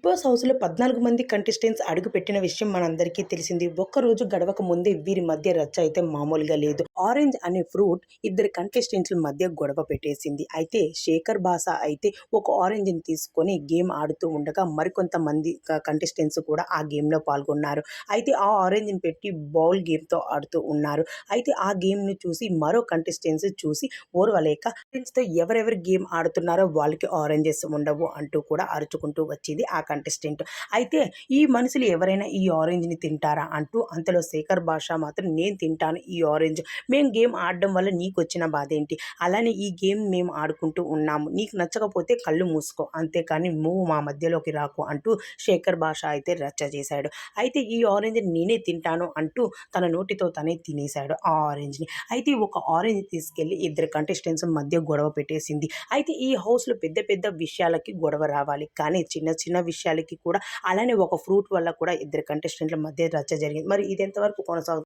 Boss హౌస్‌లో 14 మంది contestants అడుగుపెట్టిన విషయం మనందరికీ తెలిసింది. ఒక్కరోజు గడవక ముందే వీరి మధ్య రచ్చ అయితే మామూలుగా లేదు. ఆరెంజ్ అనే ఫ్రూట్ ఇద్దరు కంటెస్టెంట్స్ మధ్య గొడవ పెట్టేసింది. అయితే శేఖర్ భాష అయితే ఒక ఆరెంజ్‌ని తీసుకొని గేమ్ ఆడుతూ ఉండగా మరికొంతమంది కంటెస్టెంట్స్ కూడా ఆ గేమ్‌లో పాల్గొన్నారు. అయితే ఆ ఆరెంజ్‌ని పెట్టి బౌల్ గేమ్‌తో ఆడుతూ ఉన్నారు. అయితే ఆ గేమ్‌ని చూసి మరో కంటెస్టెంట్స్ చూసి ఓర్వలేక ఫ్రెండ్స్‌తో ఎవరెవరు గేమ్ ఆడుతున్నారో వాళ్ళకి ఆరెంజెస్ ఉండవు అంటూ కూడా అరుచుకుంటూ వచ్చింది ఆ కంటెస్టెంట్. అయితే ఈ మనుషులు ఎవరైనా ఈ ఆరెంజ్‌ని తింటారా అంటూ అంతలో శేఖర్ భాష మాత్రం నేను తింటాను ఈ ఆరెంజ్. మేము గేమ్ ఆడడం వల్ల నీకొచ్చిన బాధేంటి? అలానే ఈ గేమ్ మేము ఆడుకుంటూ ఉన్నాము. నీకు నచ్చకపోతే కళ్ళు మూసుకో. అంతేకాని నువ్వు మా మధ్యలోకి రాకు అంటూ శేఖర్ భాష అయితే రచ్చ చేశాడు. అయితే ఈ ఆరెంజ్‌ని నేనే తింటాను అంటూ తన నోటితో తనే తినేసాడు ఆ ఆరెంజ్‌ని. అయితే ఒక ఆరెంజ్ తీసుకెళ్ళి ఇద్దరు కంటెస్టెంట్స్ మధ్య గొడవ పెట్టేసింది. అయితే ఈ హౌస్‌లో పెద్ద పెద్ద విషయాలకి గొడవ రావాలి. కానీ చిన్న చిన్న విషయాలకి కూడా అలానే ఒక ఫ్రూట్ వల్ల కూడా ఇద్దరు కంటెస్టెంట్ల మధ్య రచ్చ జరిగింది. మరి ఇది ఎంతవరకు కొనసాగుతుంది?